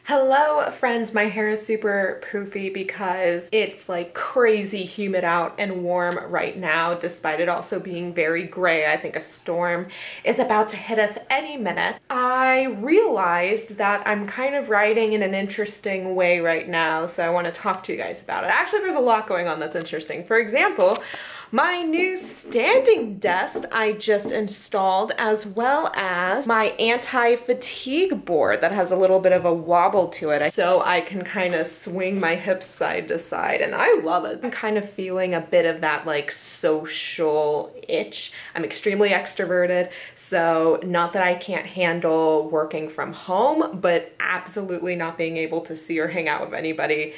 Hello friends, my hair is super poofy because it's like crazy humid out and warm right now, despite it also being very gray. I think a storm is about to hit us any minute. I realized that I'm kind of writing in an interesting way right now, so I want to talk to you guys about it. Actually, there's a lot going on that's interesting. For example, my new standing desk I just installed, as well as my anti-fatigue board that has a little bit of a wobble to it, so I can kind of swing my hips side to side, and I love it. I'm kind of feeling a bit of that like social itch. I'm extremely extroverted, so not that I can't handle working from home, but absolutely not being able to see or hang out with anybody,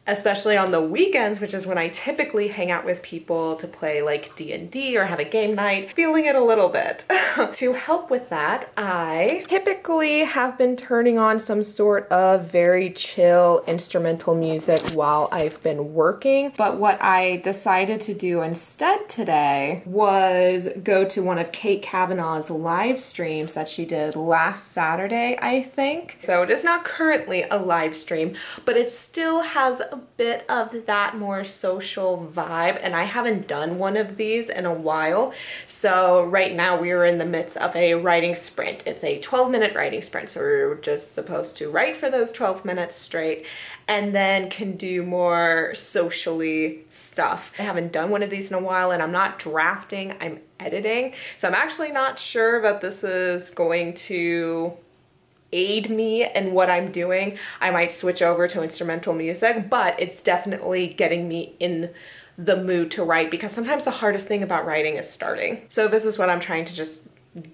especially on the weekends, which is when I typically hang out with people to play like D&D or have a game night, feeling it a little bit. To help with that, I typically have been turning on some sort of very chill instrumental music while I've been working. But what I decided to do instead today was go to one of Kate Kavanaugh's live streams that she did last Saturday, I think. So it is not currently a live stream, but it still has a bit of that more social vibe, and I haven't done one of these in a while. So right now we are in the midst of a writing sprint. It's a 12-minute writing sprint, so we're just supposed to write for those 12 minutes straight and then can do more socially stuff. I haven't done one of these in a while, and I'm not drafting, I'm editing. So I'm actually not sure that this is going to aid me in what I'm doing. I might switch over to instrumental music, but it's definitely getting me in the mood to write, because sometimes the hardest thing about writing is starting. So this is what I'm trying to just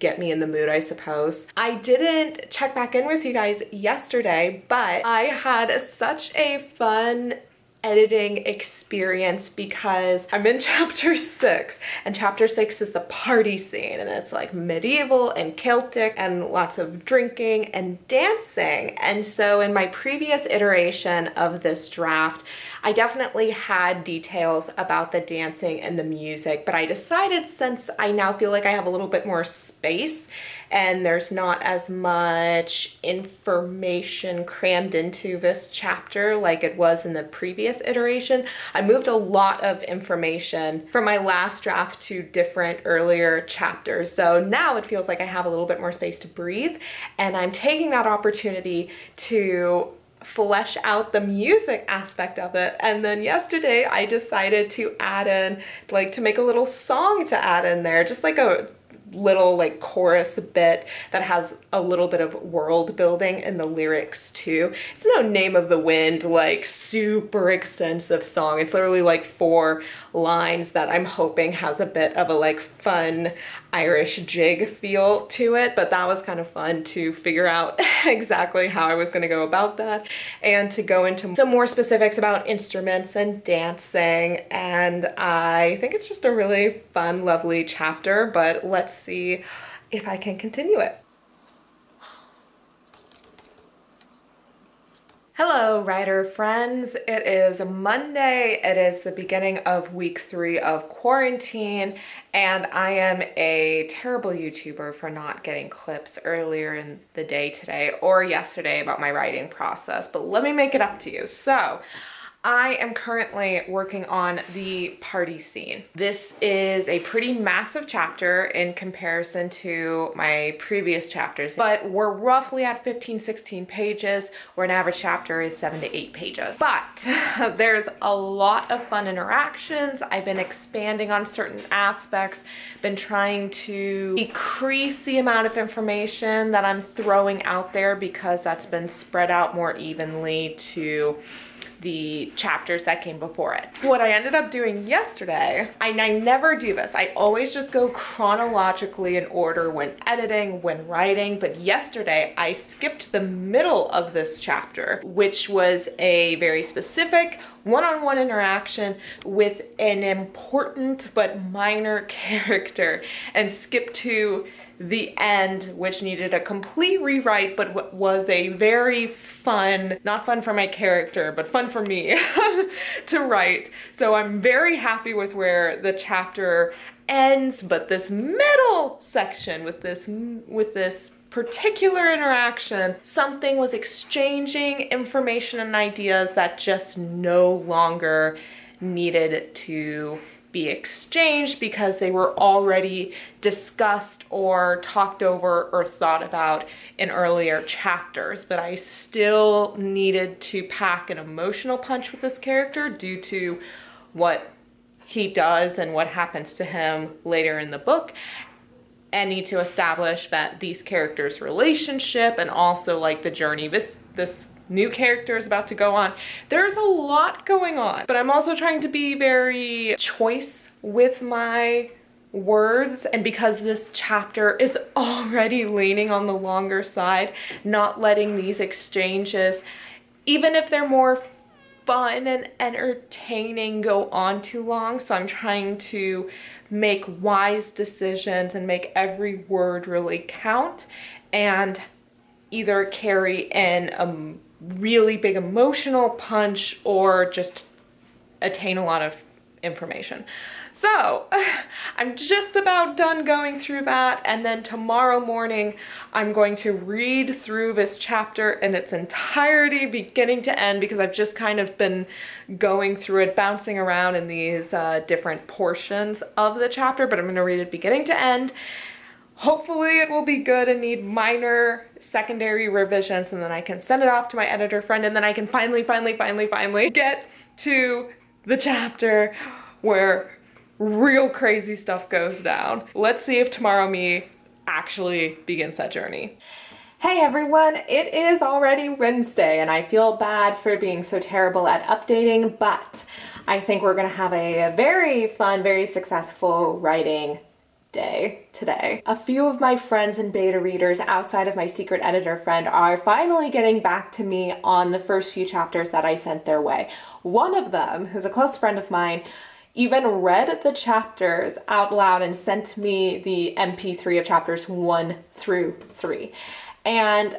get me in the mood, I suppose. I didn't check back in with you guys yesterday, but I had such a fun editing experience because I'm in chapter 6, and chapter 6 is the party scene, and it's like medieval and Celtic and lots of drinking and dancing. And so in my previous iteration of this draft, I definitely had details about the dancing and the music, but I decided, since I now feel like I have a little bit more space and there's not as much information crammed into this chapter like it was in the previous iteration, I moved a lot of information from my last draft to different earlier chapters. So now it feels like I have a little bit more space to breathe, and I'm taking that opportunity to flesh out the music aspect of it. And then yesterday I decided to add in, like, to make a little song to add in there, just like a little like chorus bit that has a little bit of world building in the lyrics too. It's no Name of the Wind like super extensive song. It's literally like 4 lines that I'm hoping has a bit of a like fun Irish jig feel to it, but that was kind of fun to figure out exactly how I was going to go about that, and to go into some more specifics about instruments and dancing. And I think it's just a really fun, lovely chapter, but let's see if I can continue it. Hello, writer friends. It is Monday. It is the beginning of week 3 of quarantine, and I am a terrible YouTuber for not getting clips earlier in the day today or yesterday about my writing process, but let me make it up to you. So I am currently working on the party scene. This is a pretty massive chapter in comparison to my previous chapters, but we're roughly at 15-16 pages, where an average chapter is 7 to 8 pages. But there's a lot of fun interactions. I've been expanding on certain aspects, been trying to decrease the amount of information that I'm throwing out there, because that's been spread out more evenly to the chapters that came before it. What I ended up doing yesterday, I never do this. I always just go chronologically in order when editing, when writing, but yesterday I skipped the middle of this chapter, which was a very specific one-on-one interaction with an important but minor character, and skipped to the end, which needed a complete rewrite, but was a very fun, not fun for my character, but fun for me to write. So I'm very happy with where the chapter ends, but this middle section with this particular interaction, something was exchanging information and ideas that just no longer needed to be exchanged because they were already discussed or talked over or thought about in earlier chapters. But I still needed to pack an emotional punch with this character due to what he does and what happens to him later in the book, and need to establish that these characters' relationship and also like the journey this new character is about to go on. There's a lot going on, but I'm also trying to be very choice with my words, and because this chapter is already leaning on the longer side, not letting these exchanges, even if they're more fun and entertaining, go on too long. So I'm trying to make wise decisions and make every word really count and either carry in a really big emotional punch or just attain a lot of information. So I'm just about done going through that, and then tomorrow morning I'm going to read through this chapter in its entirety, beginning to end, because I've just kind of been going through it, bouncing around in these different portions of the chapter, but I'm going to read it beginning to end. Hopefully it will be good and need minor secondary revisions, and then I can send it off to my editor friend, and then I can finally get to the chapter where real crazy stuff goes down. Let's see if Tomorrow Me actually begins that journey. Hey everyone, it is already Wednesday and I feel bad for being so terrible at updating, but I think we're gonna have a very fun, very successful writing day today. A few of my friends and beta readers outside of my secret editor friend are finally getting back to me on the first few chapters that I sent their way. One of them, who's a close friend of mine, even read the chapters out loud and sent me the MP3 of chapters 1 through 3. And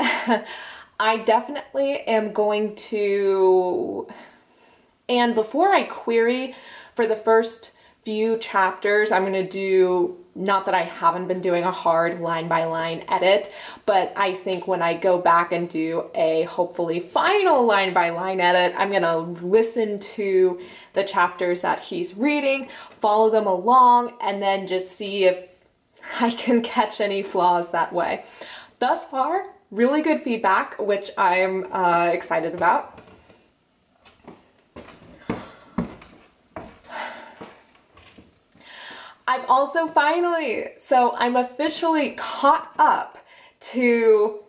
I definitely am going to, and before I query for the first few chapters, I'm gonna do, not that I haven't been doing a hard line by line edit, but I think when I go back and do a hopefully final line by line edit, I'm gonna listen to the chapters that he's reading, follow them along, and then just see if I can catch any flaws that way. Thus far, really good feedback, which I'm excited about. I'm also I'm officially caught up to,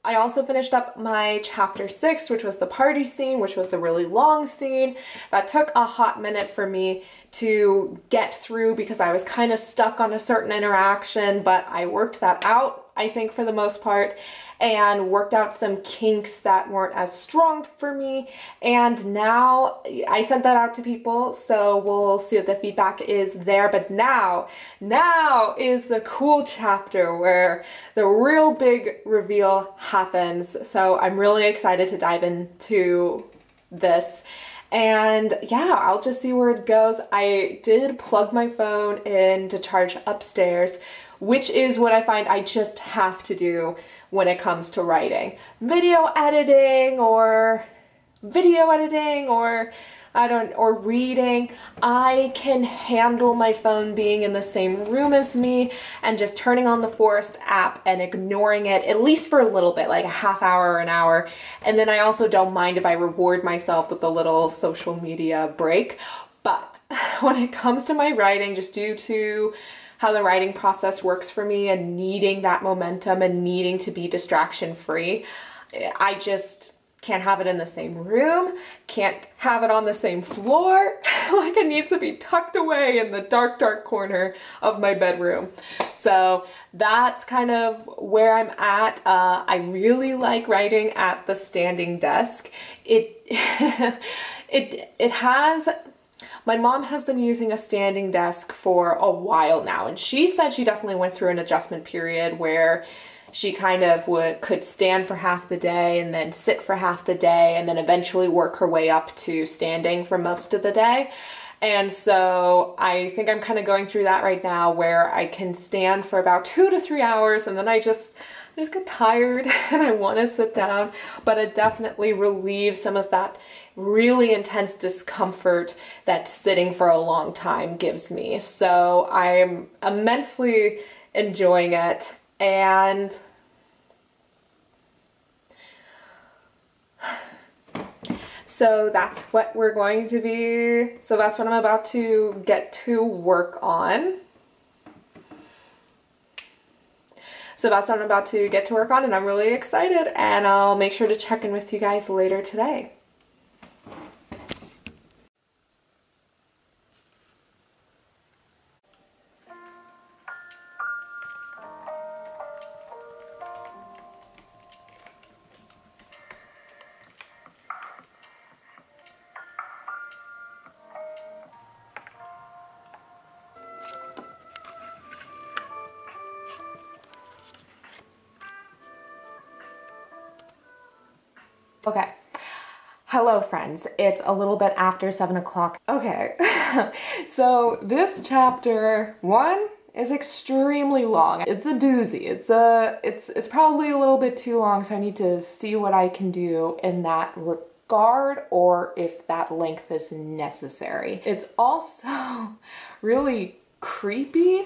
I also finished up my chapter 6, which was the party scene, which was the really long scene. That took a hot minute for me to get through because I was kind of stuck on a certain interaction, but I worked that out, I think, for the most part, and worked out some kinks that weren't as strong for me. And now I sent that out to people, so we'll see what the feedback is there. But now is the cool chapter where the real big reveal happens. So I'm really excited to dive into this. And yeah, I'll just see where it goes. I did plug my phone in to charge upstairs, which is what I find I just have to do when it comes to writing. Video editing or reading, I can handle my phone being in the same room as me and just turning on the Forest app and ignoring it, at least for a little bit, like a half hour or an hour. And then I also don't mind if I reward myself with a little social media break. But when it comes to my writing, just due to how the writing process works for me and needing that momentum and needing to be distraction free, I just can't have it in the same room, can't have it on the same floor. Like, it needs to be tucked away in the dark, dark corner of my bedroom. So that's kind of where I'm at. I really like writing at the standing desk. My mom has been using a standing desk for a while now, and she said she definitely went through an adjustment period where she kind of could stand for half the day and then sit for half the day and then eventually work her way up to standing for most of the day. And so I think I'm kind of going through that right now, where I can stand for about 2 to 3 hours and then I just get tired and I want to sit down, but it definitely relieves some of that really intense discomfort that sitting for a long time gives me. So I'm immensely enjoying it, and so that's what we're going to be, so that's what I'm about to get to work on. So that's what I'm about to get to work on, and I'm really excited, and I'll make sure to check in with you guys later today. Okay. Hello friends, it's a little bit after 7 o'clock. Okay, so this chapter 1 is extremely long. It's a doozy. It's probably a little bit too long, so I need to see what I can do in that regard, or if that length is necessary. It's also really creepy,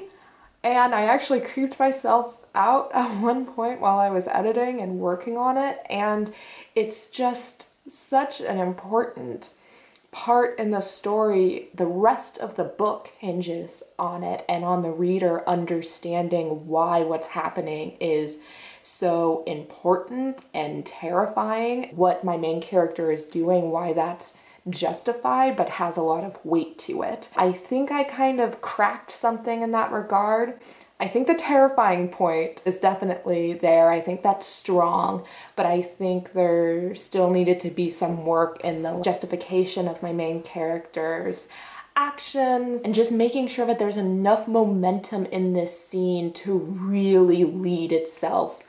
and I actually creeped myself out at one point while I was editing and working on it, and it's just such an important part in the story. The rest of the book hinges on it and on the reader understanding why what's happening is so important and terrifying. What my main character is doing, why that's justified but has a lot of weight to it. I think I kind of cracked something in that regard. I think the terrifying point is definitely there. I think that's strong, but I think there still needed to be some work in the justification of my main character's actions and just making sure that there's enough momentum in this scene to really lead itself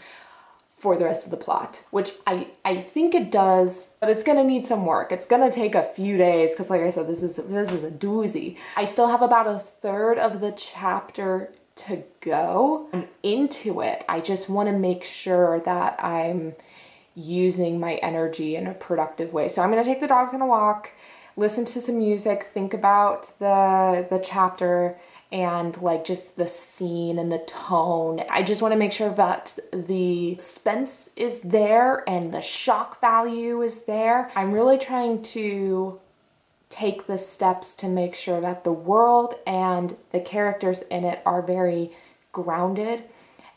for the rest of the plot, which I think it does, but it's gonna need some work. It's gonna take a few days because, like I said, this is a doozy. I still have about a third of the chapter to go. I'm into it. I just want to make sure that I'm using my energy in a productive way. So I'm going to take the dogs on a walk, listen to some music, think about the chapter and like just the scene and the tone. I just want to make sure that the suspense is there and the shock value is there. I'm really trying to take the steps to make sure that the world and the characters in it are very grounded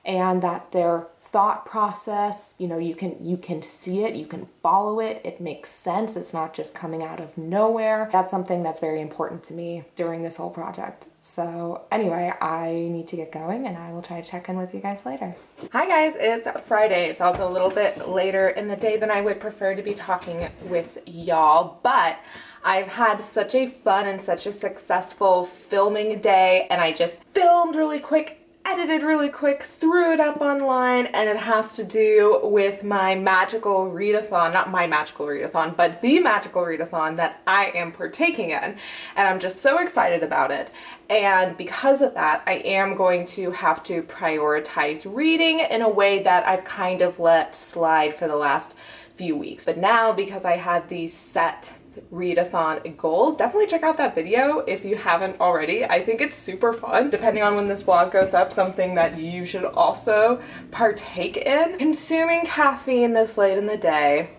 and that their thought process, you know, you can see it, you can follow it, it makes sense, it's not just coming out of nowhere. That's something that's very important to me during this whole project. So anyway, I need to get going and I will try to check in with you guys later. Hi guys, it's Friday. It's also a little bit later in the day than I would prefer to be talking with y'all, but I've had such a fun and such a successful filming day, and I just filmed really quick, edited really quick, threw it up online, and it has to do with my magical readathon, not my magical readathon, but the magical readathon that I am partaking in, and I'm just so excited about it. And because of that, I am going to have to prioritize reading in a way that I've kind of let slide for the last few weeks. But now, because I have these set readathon goals, definitely check out that video if you haven't already. I think it's super fun. Depending on when this vlog goes up, something that you should also partake in. Consuming caffeine this late in the day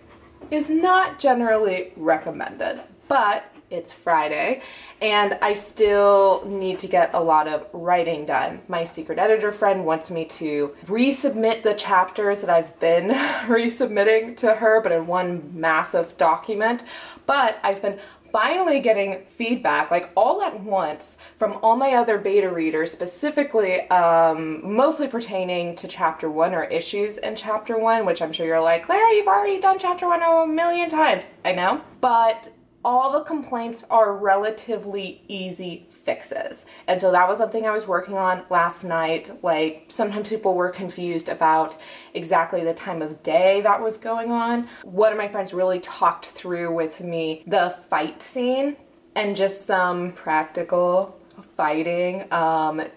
is not generally recommended, but it's Friday and I still need to get a lot of writing done. My secret editor friend wants me to resubmit the chapters that I've been resubmitting to her, but in one massive document. But I've been finally getting feedback, like all at once, from all my other beta readers, specifically mostly pertaining to chapter 1 or issues in chapter 1, which I'm sure you're like, Lara, you've already done chapter 1 a million times. I know, but all the complaints are relatively easy fixes. And so that was something I was working on last night. Like, sometimes people were confused about exactly the time of day that was going on. One of my friends really talked through with me the fight scene and just some practical fighting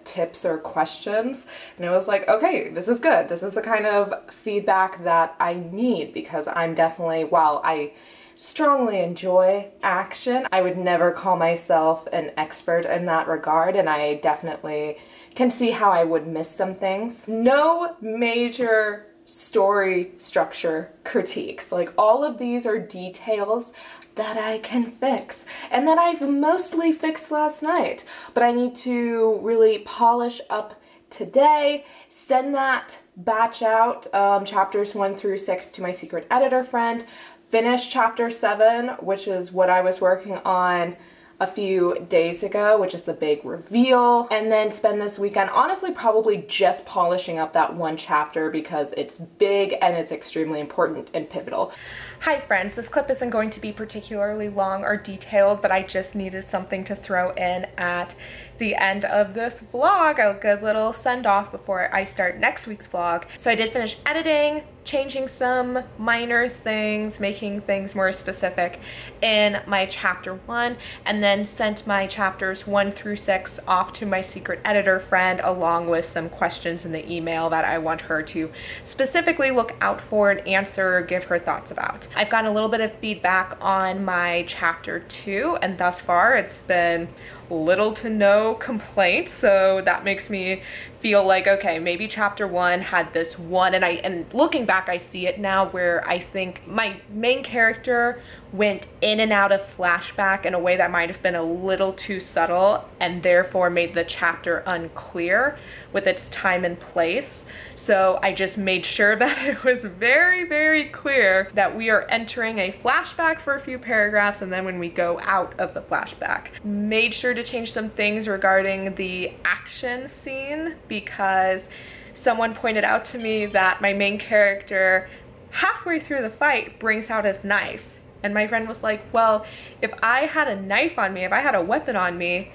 tips or questions. And I was like, okay, this is good. This is the kind of feedback that I need, because I'm definitely, while I strongly enjoy action, I would never call myself an expert in that regard, and I definitely can see how I would miss some things. No major story structure critiques. Like, all of these are details that I can fix and that I've mostly fixed last night, but I need to really polish up today, send that batch out, chapters 1 through 6, to my secret editor friend, finish chapter 7, which is what I was working on a few days ago, which is the big reveal, and then spend this weekend honestly probably just polishing up that one chapter because it's big and it's extremely important and pivotal. Hi friends, this clip isn't going to be particularly long or detailed, but I just needed something to throw in at the end of this vlog, a good little send off before I start next week's vlog. So I did finish editing, changing some minor things, making things more specific in my chapter 1, and then sent my chapters 1 through 6 off to my secret editor friend, along with some questions in the email that I want her to specifically look out for and answer or give her thoughts about. I've gotten a little bit of feedback on my chapter 2, and thus far it's been little to no complaints, so that makes me feel like, okay, maybe chapter 1 had this one, and looking back I see it now, where I think my main character went in and out of flashback in a way that might have been a little too subtle, and therefore made the chapter unclear with its time and place. So I just made sure that it was very, very clear that we are entering a flashback for a few paragraphs, and then when we go out of the flashback. Made sure to change some things regarding the action scene, because someone pointed out to me that my main character halfway through the fight brings out his knife. And my friend was like, well, if I had a knife on me, if I had a weapon on me,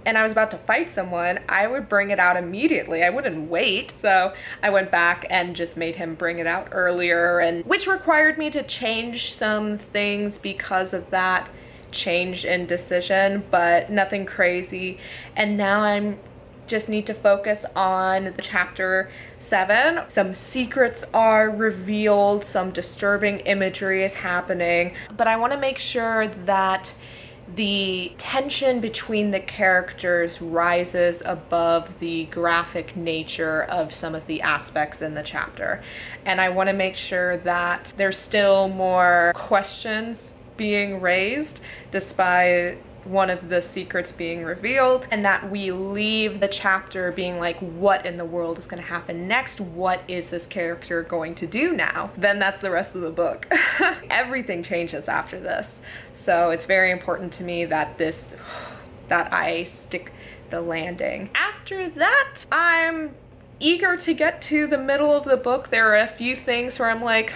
and I was about to fight someone, I would bring it out immediately. I wouldn't wait. So I went back and just made him bring it out earlier, and which required me to change some things because of that change in decision, but nothing crazy. And now I'm just need to focus on the chapter 7. Some secrets are revealed, some disturbing imagery is happening, but I want to make sure that the tension between the characters rises above the graphic nature of some of the aspects in the chapter. And I want to make sure that there's still more questions being raised despite one of the secrets being revealed, and that we leave the chapter being like, what in the world is going to happen next? What is this character going to do now? Then that's the rest of the book. Everything changes after this. So it's very important to me that I stick the landing. After that, I'm eager to get to the middle of the book. There are a few things where I'm like,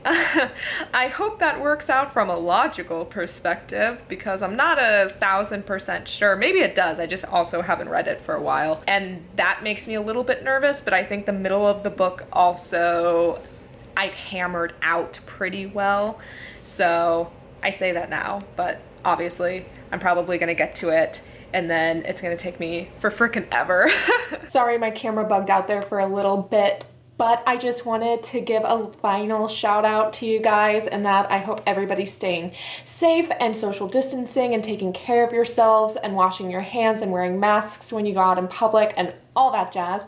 I hope that works out from a logical perspective, because I'm not 1000% sure. Maybe it does, I just also haven't read it for a while, and that makes me a little bit nervous. But I think the middle of the book also I've hammered out pretty well, so I say that now, but obviously I'm probably gonna get to it and then it's gonna take me for frickin' ever. Sorry, my camera bugged out there for a little bit, but I just wanted to give a final shout out to you guys, and that I hope everybody's staying safe and social distancing and taking care of yourselves and washing your hands and wearing masks when you go out in public and all that jazz.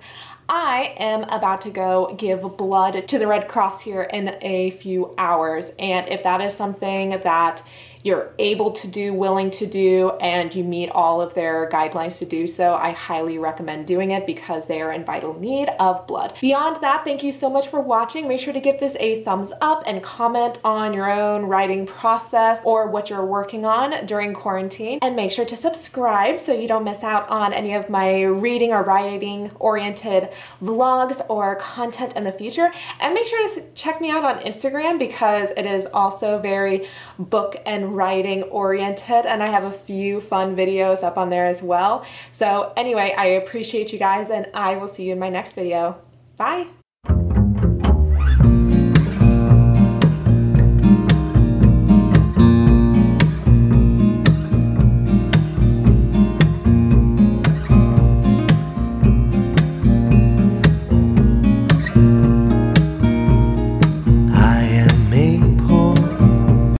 I am about to go give blood to the Red Cross here in a few hours, and if that is something that you're able to do, willing to do, and you meet all of their guidelines to do so, I highly recommend doing it because they are in vital need of blood. Beyond that, thank you so much for watching. Make sure to give this a thumbs up and comment on your own writing process or what you're working on during quarantine. And make sure to subscribe so you don't miss out on any of my reading or writing oriented vlogs or content in the future. And make sure to check me out on Instagram because it is also very book and writing oriented, and I have a few fun videos up on there as well. So anyway, I appreciate you guys, and I will see you in my next video. Bye!